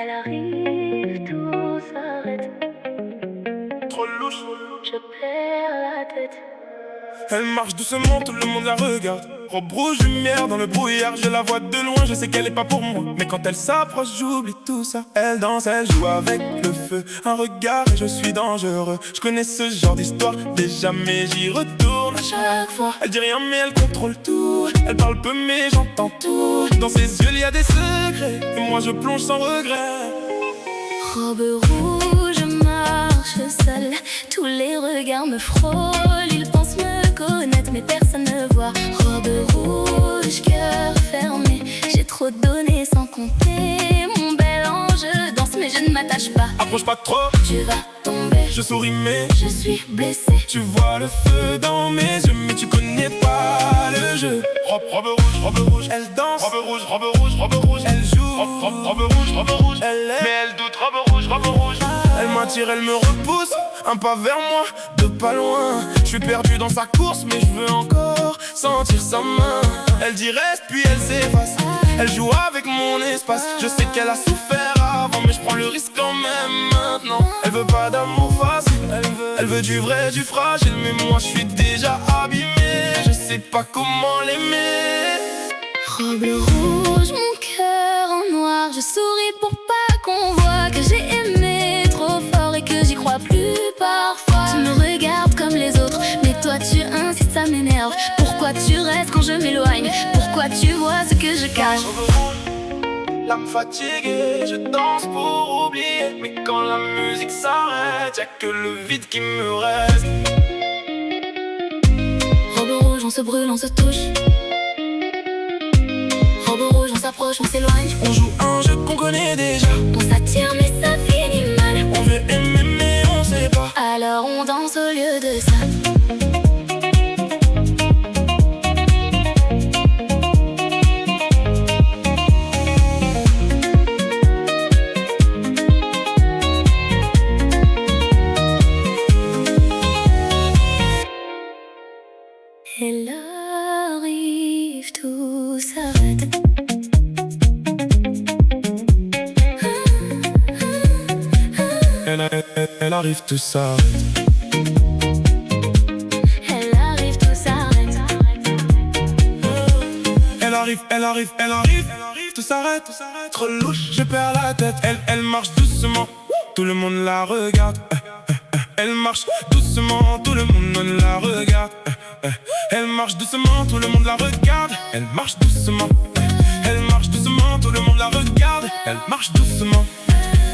Elle arrive, tout s'arrête. Trop louche. Je perds la tête. Elle marche doucement, tout le monde la regarde. Robe rouge, lumière dans le brouillard. Je la vois de loin, je sais qu'elle est pas pour moi. Mais quand elle s'approche, j'oublie tout ça. Elle danse, elle joue avec le feu. Un regard et je suis dangereux. Je connais ce genre d'histoire déjà, mais j'y retourne à chaque fois. Elle dit rien, mais elle contrôle tout. Elle parle peu, mais j'entends tout. Dans ses yeux, il y a des secrets. Et moi, je plonge sans regret. Robe rouge, marche seule. Tous les regards me frôlent. Ils pensent me connaître, mais personne ne voit. Robe rouge, cœur fermé. J'ai trop donné sans compter. Mon bel ange danse, mais je ne m'attache pas. Approche pas trop, Tu vas tomber. je souris, mais Je suis blessée. tu vois le feu dans mes yeux, mais tu connais pas le jeu. Robe rouge, elle danse. Robe rouge, elle joue. Robe rouge, elle est. Mais elle doute, robe rouge. Elle m'attire, elle me repousse. Un pas vers moi, deux pas loin. Je suis perdu dans sa course, mais je veux encore sentir sa main. Elle dit reste, puis elle s'efface. Elle joue avec mon espace. Je sais qu'elle a souffert avant, mais je prends le risque quand même maintenant. Elle veut pas d'amour facile. Elle veut du vrai, du fragile. Mais moi je suis déjà abîmé. Je sais pas comment l'aimer. Robe rouge, mon cœur en noir. Je souris pour pas qu'on voit que j'ai aimé trop fort et que j'y crois plus parfois. Tu me regardes comme les autres, mais toi tu insistes, ça m'énerve. Pourquoi tu restes quand je m'éloigne? Pourquoi tu vois ce que je cache? L'âme fatiguée, je danse pour oublier. Mais quand la musique s'arrête, y'a que le vide qui me reste. Robe rouge, on se brûle, on se touche. Robe rouge, on s'approche, on s'éloigne. On joue un jeu qu'on connaît déjà. On s'attire mais ça finit mal. On veut aimer mais on sait pas. Alors on danse au lieu de ça. Elle arrive, tout s'arrête. Elle arrive, tout s'arrête. Elle arrive, tout s'arrête. Elle arrive, tout s'arrête. Trop louche, je perds la tête. Elle marche doucement, tout le monde la regarde. Elle marche doucement, tout le monde la regarde. Elle marche doucement, tout le monde la regarde. Elle marche doucement. Elle marche doucement, tout le monde la regarde. Elle marche doucement.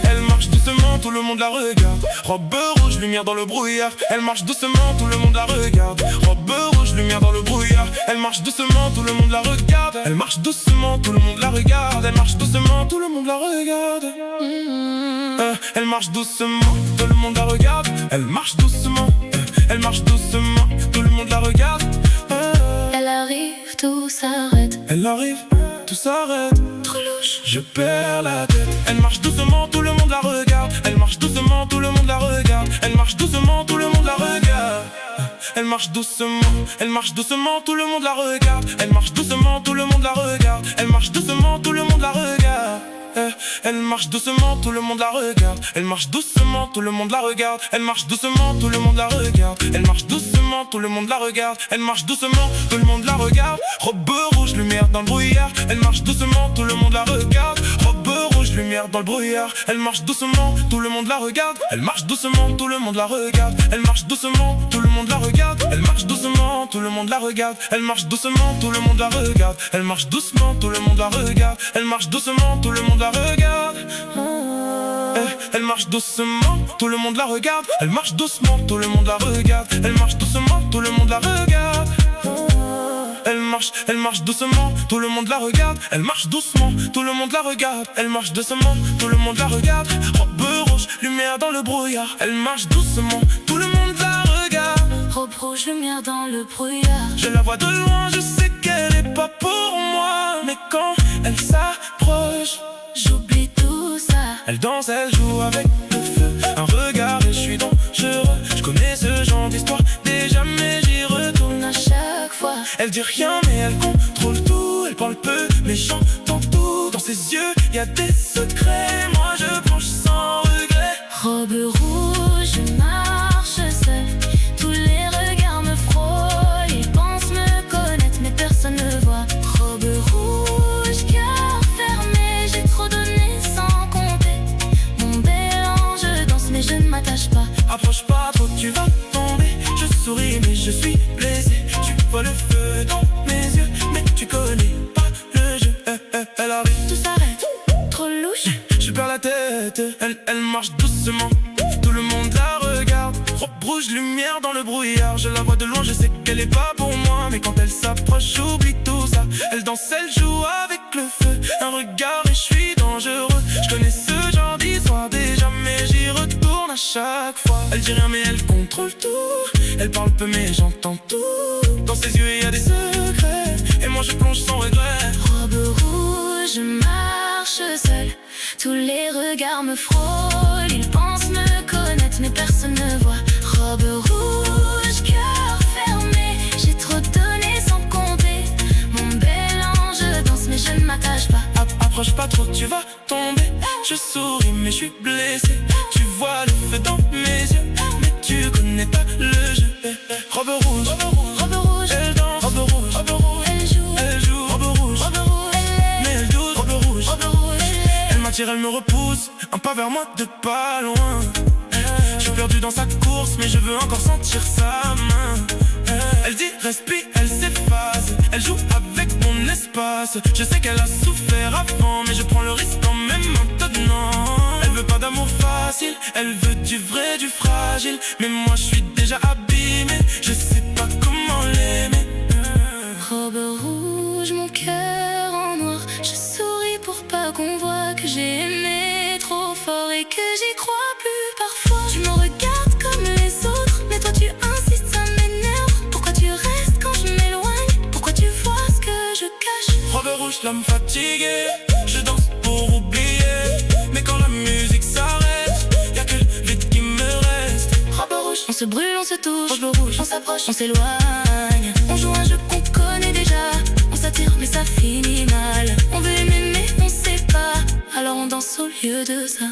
Elle marche doucement, tout le monde la regarde. Robe rouge, lumière dans le brouillard. Elle marche doucement, tout le monde la regarde. Robe rouge, lumière dans le brouillard. Elle marche doucement, tout le monde la regarde. Elle marche doucement, tout le monde la regarde. Elle marche doucement, tout le monde la regarde. Elle marche doucement, tout le monde la regarde. Elle marche doucement, elle marche doucement, tout le monde la regarde. Elle arrive, tout s'arrête. Elle arrive, tout s'arrête. Trop louche. Je perds la tête. Elle marche doucement, tout le monde la regarde. Elle marche doucement, tout le monde la regarde. Elle marche doucement, tout le monde la regarde. Elle marche doucement, tout le monde la regarde. Elle marche doucement, tout le monde la regarde. Elle marche doucement, tout le monde la regarde. Elle marche doucement, tout le monde la regarde. Elle marche doucement, tout le monde la regarde. Elle marche doucement, tout le monde la regarde. Elle marche doucement, tout le monde la regarde. Elle marche doucement, tout le monde la regarde. Robe rouge, lumière dans le brouillard. Elle marche doucement, tout le monde la regarde. Robe rouge, lumière dans le brouillard. Elle marche doucement, tout le monde la regarde. Elle marche doucement, tout le monde la regarde. Elle marche doucement, tout le monde la regarde. Elle marche doucement, tout le monde la regarde. Elle marche doucement, tout le monde la regarde. Elle marche doucement, tout le monde la regarde. Elle marche doucement, tout le monde la regarde. Elle marche doucement, tout le monde la regarde. Elle marche doucement, tout le monde la regarde. Elle marche doucement, tout le monde la regarde. Elle marche doucement, tout le monde la regarde. Elle marche doucement, tout le monde la regarde. Elle marche doucement, tout le monde la regarde. Robe rouge, lumière dans le brouillard. Elle marche doucement, tout le monde la regarde. Robe rouge, lumière dans le brouillard. Je la vois de loin, je sais qu'elle est pas pour moi. Mais quand elle s'approche, J'oublie tout ça. elle danse, elle joue avec le feu. Un regard et je suis dangereux. Je connais ce genre d'histoire déjà, mais j'y retourne À chaque fois. Elle dit rien mais elle contrôle tout. Elle parle peu mais j'entends tout. Dans ses yeux y a des secrets. Moi je Approche pas trop, tu vas tomber. Je souris mais je suis blessé. Tu vois le feu dans mes yeux, mais tu connais pas le jeu. Elle arrive, Tout s'arrête, trop louche. je perds la tête. Elle marche doucement, tout le monde la regarde. Robe rouge, lumière dans le brouillard. Je la vois de loin, je sais qu'elle est pas pour moi. Mais quand elle s'approche, j'oublie tout ça. Elle danse, elle joue avec le feu. Un regard et je suis dangereux. Je connais ce genre d'histoire déjà, mais j'y retourne à chaque fois. Elle dit rien mais elle contrôle tout. Elle parle peu mais j'entends tout. Dans ses yeux il y a des secrets, et moi je plonge sans regret. Robe rouge, je marche seule. Tous les regards me frôlent. Ils pensent me connaître mais personne ne voit. Robe rouge, cœur fermé. J'ai trop donné sans compter. Mon bel ange danse mais je ne m'attache pas. Approche pas trop, tu vas tomber. Je souris mais je suis blessé. Tu vois le feu dans mes yeux, mais tu connais pas le jeu. Robe rouge, Robe rouge, elle danse. Robe rouge, elle joue. Robe rouge, mais elle douce. Robe rouge, elle m'attire, elle me repousse. Un pas vers moi de pas loin. Je suis perdu dans sa course, mais je veux encore sentir sa main. Elle dit respire, elle s'efface. Elle joue avec mon espace. Je sais qu'elle a souffert avant, mais je prends le risque quand même maintenant. Elle veut pas d'amour facile, elle veut du vrai, du fragile. Mais moi je suis déjà abîmé, je sais pas comment l'aimer. Robe rouge, mon cœur en noir. Je souris pour pas qu'on voit que j'ai aimé trop fort et que j'y crois plus parfois. Tu me regardes comme les autres, mais toi tu insistes, ça m'énerve. Pourquoi tu restes quand je m'éloigne? Pourquoi tu vois ce que je cache? Robe rouge, l'âme fatiguée, je danse pour oublier. Mais quand la musique s'arrête, y'a que le vide qui me reste. Robe rouge, on se brûle, on se touche. Robe rouge, on s'approche, on s'éloigne. On joue un jeu qu'on connaît déjà. On s'attire mais ça finit mal. On veut aimer mais on sait pas. Alors on danse au lieu de ça.